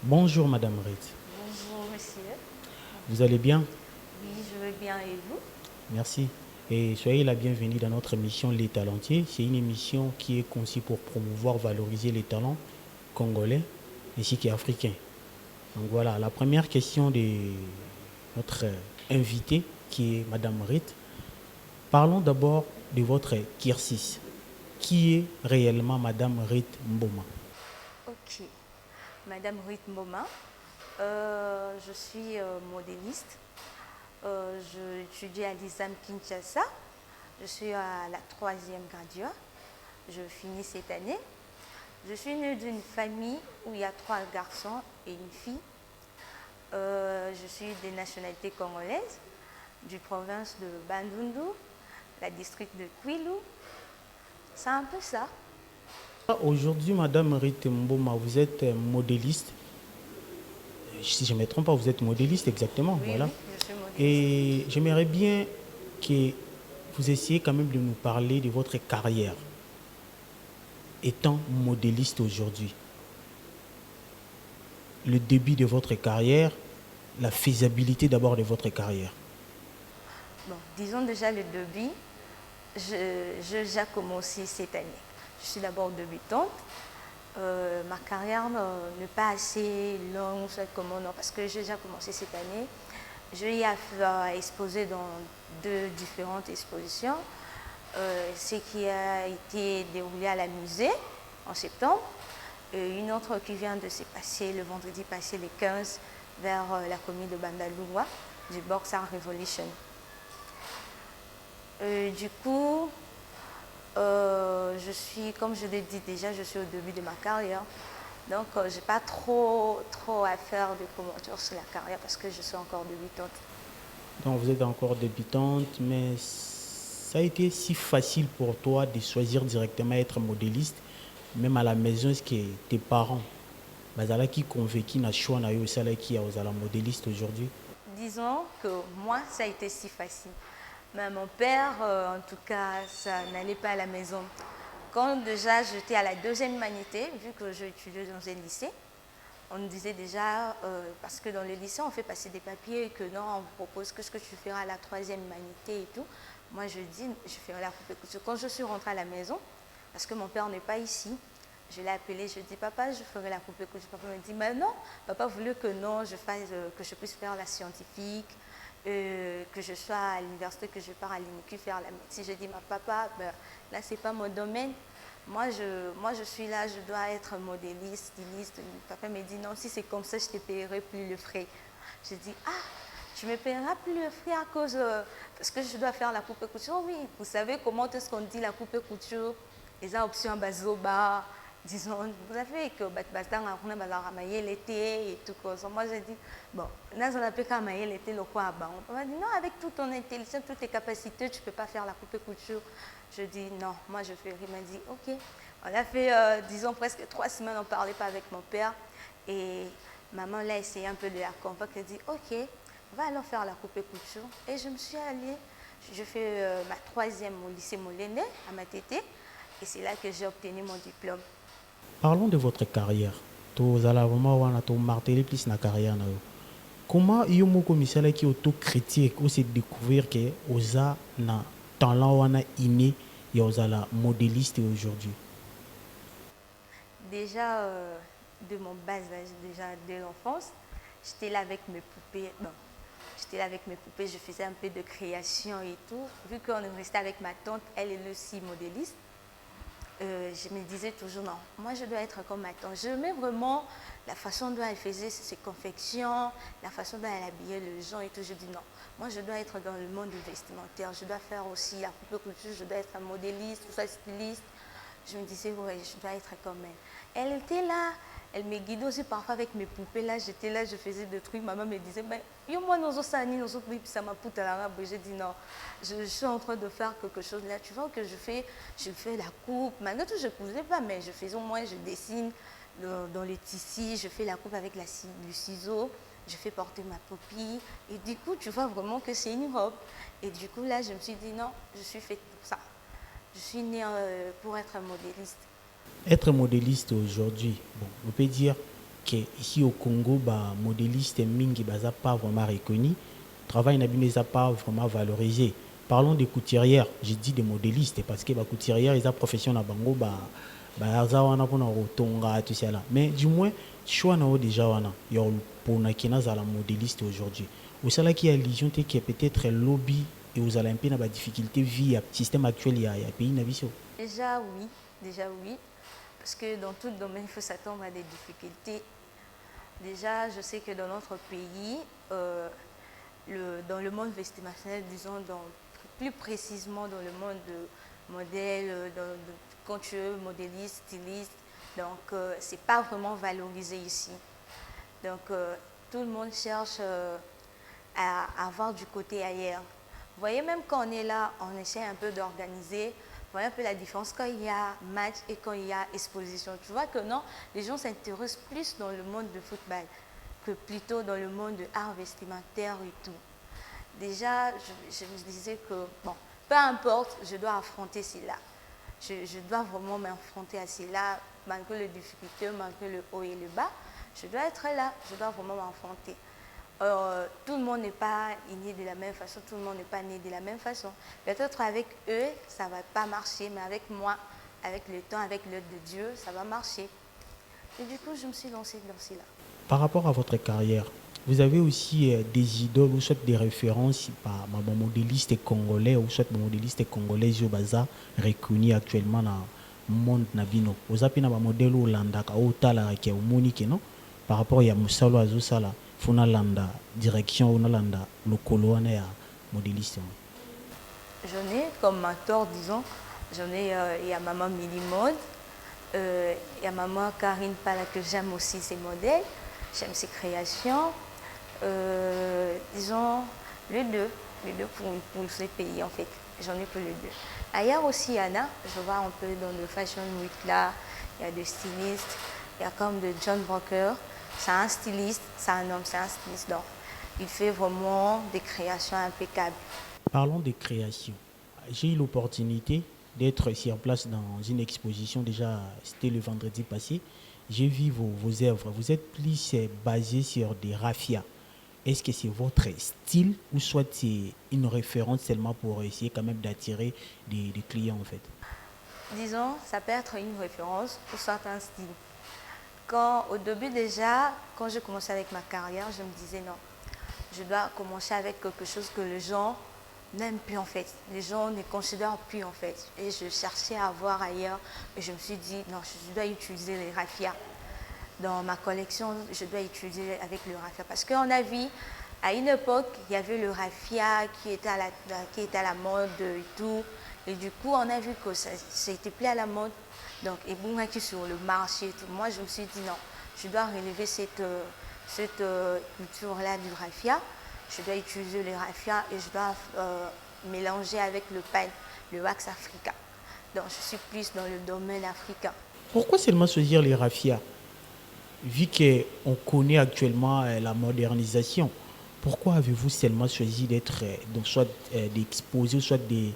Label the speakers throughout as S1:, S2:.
S1: Bonjour Madame Reid,
S2: Bonjour monsieur.
S1: vous allez bien?
S2: Oui, je vais bien et vous?
S1: Merci. Et soyez la bienvenue dans notre émission Les Talentiers. C'est une émission qui est conçue pour promouvoir, valoriser les talents congolais ainsi qu'africains. Donc voilà, la première question de notre invitée qui est Madame Reid. Parlons d'abord de votre cursus. Qui est réellement Madame Reid Mboma?
S2: Ok. Madame Ruth Mboma, je suis modéliste. Je étudie à l'ISAM Kinshasa. Je suis à la troisième gradure. Je finis cette année. Je suis née d'une famille où il y a trois garçons et une fille. Je suis de nationalité congolaise, du province de Bandundu, la district de Kwilu. C'est un peu ça.
S1: Aujourd'hui, Madame Reid Mboma, vous êtes modéliste. Si je ne me trompe pas, vous êtes modéliste exactement,
S2: Oui,
S1: voilà.
S2: oui, je suis modéliste.
S1: Et j'aimerais bien que vous essayiez quand même de nous parler de votre carrière étant modéliste aujourd'hui. Le début de votre carrière, la faisabilité d'abord de votre carrière.
S2: Bon, disons déjà le début. J'ai déjà commencé cette année. Je suis d'abord débutante. Ma carrière n'est pas assez longue, comment non, parce que j'ai déjà commencé cette année. J'ai exposé dans deux différentes expositions. Ce qui a été déroulé à la musée en septembre. Et une autre qui vient de se passer le vendredi passé, le 15, vers la commune de Bandalungwa, du Box Art Revolution. Du coup, je suis, comme je l'ai dit déjà, je suis au début de ma carrière. Donc, je n'ai pas trop à faire de commentaires sur la carrière parce que je suis encore débutante.
S1: Donc vous êtes encore débutante, mais ça a été si facile pour toi de choisir directement être modéliste, même à la maison, est-ce que tes parents, qui convaincu na choix na yo ça qui a aux modéliste aujourd'hui?
S2: Disons que moi, ça a été si facile. Mais mon père, en tout cas, ça n'allait pas à la maison. Quand déjà j'étais à la deuxième humanité, vu que j'étudiais dans un lycée, on nous disait déjà, parce que dans le lycée, on fait passer des papiers et que non, on vous propose que ce que tu feras à la troisième humanité et tout. Moi, je dis, je ferai la coupe couture. Quand je suis rentrée à la maison, parce que mon père n'est pas ici, je l'ai appelé, je dis, papa, je ferai la coupe couture. Papa me dit, mais non, papa voulait que non, je fasse, que je puisse faire la scientifique, que je sois à l'université, que je pars à l'INQ faire la médecine. Je dis, ma papa, ben, là, c'est pas mon domaine. Moi, je suis là, je dois être modéliste, styliste. Papa me dit, non, si c'est comme ça, je ne te paierai plus le frais. Je dis, ah, tu ne me paieras plus le frais à cause, parce que je dois faire la coupe couture. Oh oui, vous savez comment est-ce qu'on dit la coupe couture? Les options bazoba, disons, vous savez que on a l'été et tout ça. Moi, j'ai dit, bon, là, on a pu l'été, le quoi, on m'a dit, non, avec toute ton intelligence, toutes tes capacités, tu ne peux pas faire la coupe couture. Je dis, non, moi, je fais. Il m'a dit, ok. On a fait, disons, presque 3 semaines, on ne parlait pas avec mon père. Et maman l'a essayé un peu de la convaincre. Elle dit, ok, on va alors faire la coupe couture. Et je me suis allée, je fais ma troisième au lycée Moléné, à Matete. Et c'est là que j'ai obtenu mon diplôme.
S1: Parlons de votre carrière. Tu as vraiment martelé plus na carrière na yo. Comment yo moko misala qui auto-critique ou se découvrir que oza na talent wana inné ya ozala modéliste aujourd'hui?
S2: Déjà, de mon bas âge, déjà dès l'enfance, j'étais là avec mes poupées. Bon, j'étais là avec mes poupées, je faisais un peu de création et tout. Vu qu'on restait avec ma tante, elle est aussi modéliste. Je me disais toujours, non, moi je dois être comme ma tante. J'aimais vraiment la façon dont elle faisait ses confections, la façon dont elle habillait les gens et tout. Je dis non, moi je dois être dans le monde vestimentaire, je dois faire aussi la coupe couture, je dois être un modéliste, tout ça, styliste. Je me disais, ouais, je dois être comme elle. Elle était là, elle me guidait aussi parfois avec mes poupées. Là, j'étais là, je faisais des trucs. Maman me disait, mais moi, nous ça m'a poussé à l'arabe. J'ai dit, non, je suis en train de faire quelque chose là. Tu vois que je fais la coupe. Malgré tout, je ne cousais pas, mais je faisais au moins, je dessine dans les tissus, je fais la coupe avec le ciseau. Je fais porter ma pupille. Et du coup, tu vois vraiment que c'est une robe. Et du coup, là, je me suis dit, non, je suis faite pour ça. Je suis née pour être modéliste.
S1: Être modéliste aujourd'hui, bon, on peut dire que ici au Congo, bah, modéliste mingi baza pas vraiment reconnu. Travail n'a pas vraiment valorisé. Parlons des couturières. J'ai dit des modélistes parce que les couturières, ils ont profession à Bango, tout ça là. Mais du moins, choix n'a déjà wana. Il y a pour na kina za la modéliste aujourd'hui. Au salaire qui a illusion qui est peut-être lobby et aux Olympiens n'a pas difficulté via système actuel il y a pays n'a vision.
S2: Déjà oui, parce que dans tout domaine il faut s'attendre à des difficultés. Déjà, je sais que dans notre pays, dans le monde vestimentaire, disons plus précisément dans le monde de modèle, quand tu es modéliste, styliste, donc c'est pas vraiment valorisé ici. Donc tout le monde cherche à avoir du côté ailleurs. Vous voyez, même quand on est là, on essaie un peu d'organiser. Vous voyez un peu la différence quand il y a match et quand il y a exposition. Tu vois que non, les gens s'intéressent plus dans le monde du football que plutôt dans le monde de l'art vestimentaire et tout. Déjà, je me disais que, bon, peu importe, je dois affronter cela. Je dois vraiment m'affronter à cela, malgré les difficultés, malgré le haut et le bas. Je dois être là, je dois vraiment m'affronter. Tout le monde n'est pas né de la même façon, tout le monde n'est pas né de la même façon. Peut-être avec eux, ça ne va pas marcher, mais avec moi, avec le temps, avec l'aide de Dieu, ça va marcher. Et du coup, je me suis lancée dans cela.
S1: Par rapport à votre carrière, vous avez aussi des idoles ou soit des références par mon modéliste congolais ou soit mon modéliste congolais Baza reconnu actuellement dans le monde nabino. Vous avez un modèle Hollanda ou tala qui est au Monique non par rapport à Moussalo Azusala, Funa Landa direction ou Landa le coloane à modéliste.
S2: J'en ai comme mentor, disons, il y a maman Mili Mode, il y a maman Karine Pala que j'aime aussi ses modèles, j'aime ses créations. Disons les deux pour ces pays en fait. J'en ai pour les deux. Ailleurs aussi, Anna, je vois un peu dans le Fashion Week là, il y a des stylistes, il y a comme de John Broker, c'est un styliste, c'est un homme, c'est un styliste. Donc, il fait vraiment des créations impeccables.
S1: Parlons des créations. J'ai eu l'opportunité d'être sur place dans une exposition, déjà c'était le vendredi passé. J'ai vu vos œuvres. Vous êtes plus basé sur des raffias. Est-ce que c'est votre style ou soit c'est une référence seulement pour essayer quand même d'attirer des clients en fait?
S2: Disons, ça peut être une référence pour certains styles. Au début déjà, quand j'ai commencé avec ma carrière, je me disais non, je dois commencer avec quelque chose que les gens n'aiment plus en fait. Les gens ne considèrent plus en fait. Et je cherchais à voir ailleurs et je me suis dit non, je dois utiliser les raffias. Dans ma collection, je dois utiliser avec le raffia. Parce qu'on a vu, à une époque, il y avait le raffia qui était à la mode et tout. Et du coup, on a vu que ça n'était plus à la mode. Donc, et bon, qui sur le marché et tout. Moi, je me suis dit non, je dois relever cette culture-là du raffia. Je dois utiliser le raffia et je dois mélanger avec le pain, le wax africain. Donc, je suis plus dans le domaine africain.
S1: Pourquoi seulement choisir les raffias? Vu qu'on connaît actuellement la modernisation, pourquoi avez-vous seulement choisi d'être, donc soit d'exposer, soit de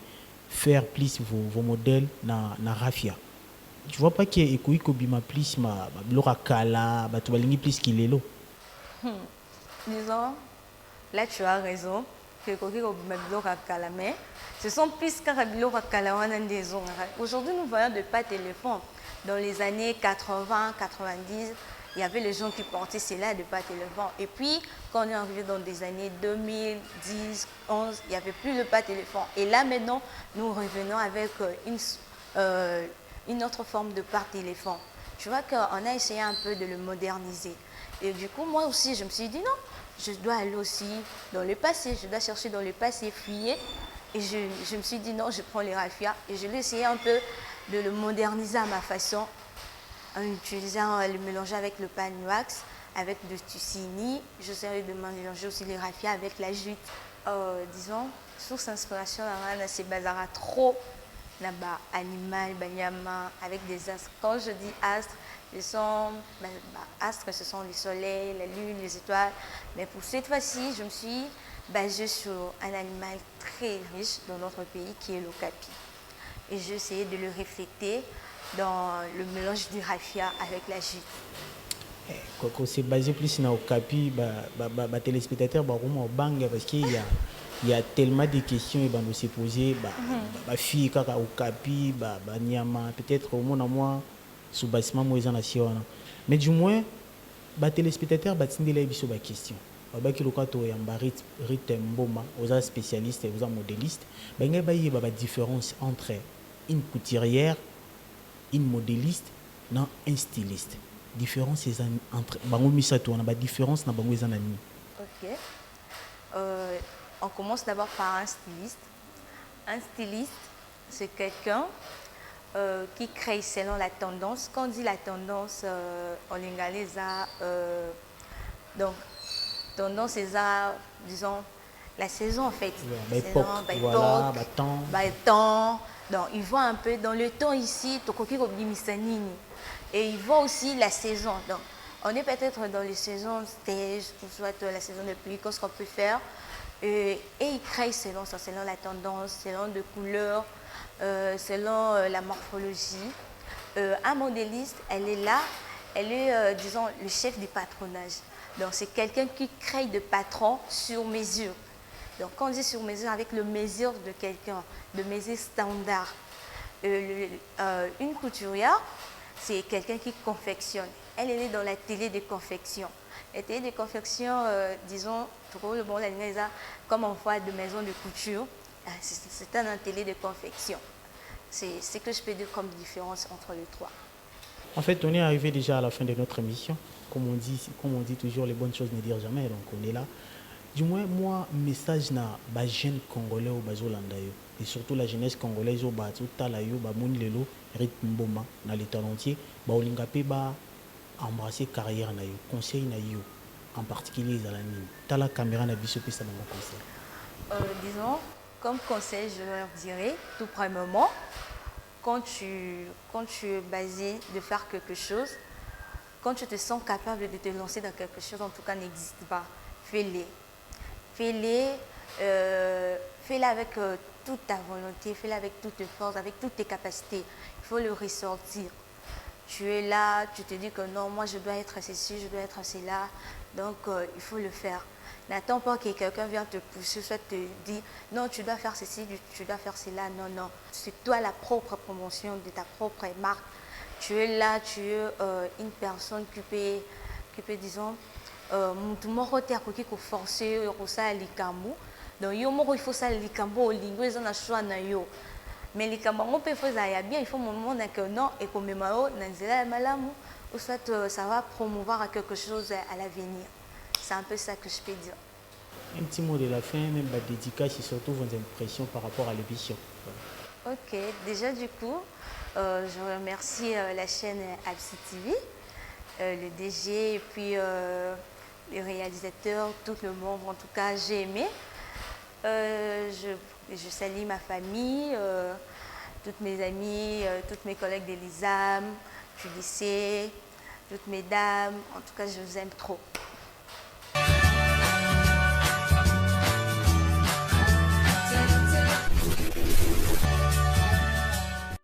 S1: faire plus vos modèles dans raffia? Tu vois pas que ekoyi kobima plus ma biloko kala bato balingi plus kilelo?
S2: Disons, là tu as raison que ekoki kobima biloko kala, mais ce sont plus kaka biloko kala wana ndezo. Aujourd'hui nous voyons de pas téléphone. Dans les années 80, 90, il y avait les gens qui portaient cela de pas téléphone. Et puis, quand on est arrivé dans des années 2010, 11, il n'y avait plus le pas téléphone. Et là, maintenant, nous revenons avec une autre forme de pas téléphone. Tu vois qu'on a essayé un peu de le moderniser. Et du coup, moi aussi, je me suis dit non, je dois aller aussi dans le passé. Je dois chercher dans le passé, fouiller. Et je me suis dit non, je prends les raffias et je vais essayer un peu de le moderniser à ma façon, en utilisant le mélanger avec le pan wax, avec le tusini. J'essaierai de mélanger aussi les raffias avec la jute. Disons, source d'inspiration, c'est bazara trop là-bas, animal, banyama, avec des astres. Quand je dis astres, astres, ce sont le soleil, la lune, les étoiles. Mais pour cette fois-ci, je me suis basée sur un animal très riche dans notre pays qui est l'okapi. Et j'ai essayé de le refléter dans le mélange du raffia avec la jute.
S1: Quand c'est basé plus sur Okapi, téléspectateurs, bang parce il y a tellement de questions et nous se poser, fille kaka Okapi, nyama, peut-être au monde à moi, sous bâtiment moi en nation. Mais du moins, téléspectateurs, tindé la biso question. Qui lokato ya rythme mboma, aux spécialistes, aux modélistes, il y a différence entre une couturière, une modéliste, non un styliste. Différence entre bango misato na ba différence na bango ezanani.
S2: OK. On commence d'abord par un styliste. Un styliste, c'est quelqu'un qui crée selon la tendance. Quand on dit la tendance en lingala, donc tendance c'est disons la saison en fait.
S1: Voilà,
S2: temps. Donc ils voient un peu dans le temps ici, tokoki ko bimisanini. Et ils voient aussi la saison. Donc, on est peut-être dans les saisons stage, ou soit la saison de pluie, qu'est-ce qu'on peut faire. Et ils créent selon ça, selon la tendance, selon les couleurs, selon la morphologie. Un modéliste, elle est là, elle est, disons, le chef du patronage. Donc, c'est quelqu'un qui crée des patrons sur mesure. Donc, quand on dit sur mesure, avec le mesure de quelqu'un, de mesure standard. Une couturière, c'est quelqu'un qui confectionne. Elle est dans l'atelier de confection. L'atelier de confection, disons, comme on voit de maisons de couture, c'est un atelier de confection. C'est ce que je peux dire comme différence entre les trois.
S1: En fait, on est arrivé déjà à la fin de notre émission. Comme on dit toujours, les bonnes choses ne dirent jamais, donc on est là. Du moins, moi, message na ba jeune congolais au bazolanda yo et surtout la jeunesse congolaise au bazo talayo ba moni lelo rythme mboma na l'état entier ba olinga pe ba embrasser carrière na yo conseil na yo en particulier za la nini tala caméra na biso pe ça mon conseil.
S2: Disons comme conseil je leur dirais tout premièrement quand tu es basé de faire quelque chose, quand tu te sens capable de te lancer dans quelque chose, en tout cas n'existe pas, fais-le. Fais-le avec toute ta volonté, fais-le avec toute tes forces, avec toutes tes capacités. Il faut le ressortir. Tu es là, tu te dis que non, moi je dois être ceci, je dois être cela. Donc il faut le faire. N'attends pas que quelqu'un vienne te pousser, soit te dit non, tu dois faire ceci, tu dois faire cela. Non, non. C'est toi la propre promotion de ta propre marque. Tu es là, tu es une personne qui peut disons, mutu moko te akoki koforce yo kosala likambo donc yo moko il faut sala likambo olingo eza na choix na yo mais likambo yango mpe faut ezala ya bien il faut momona que non ekomema yo na nzela ya malamu ou soit ça va promouvoir quelque chose à l'avenir. C'est un peu ça que je peux dire.
S1: Un petit mot de la fin, même la dédicace et surtout vos impressions par rapport à l'émission.
S2: Ok, déjà du coup je remercie la chaîne Absi TV, le DG et puis les réalisateurs, tout le monde, en tout cas j'ai aimé. Je salue ma famille, toutes mes amies, toutes mes collègues de l'ISAM, du lycée, toutes mes dames, en tout cas je vous aime trop.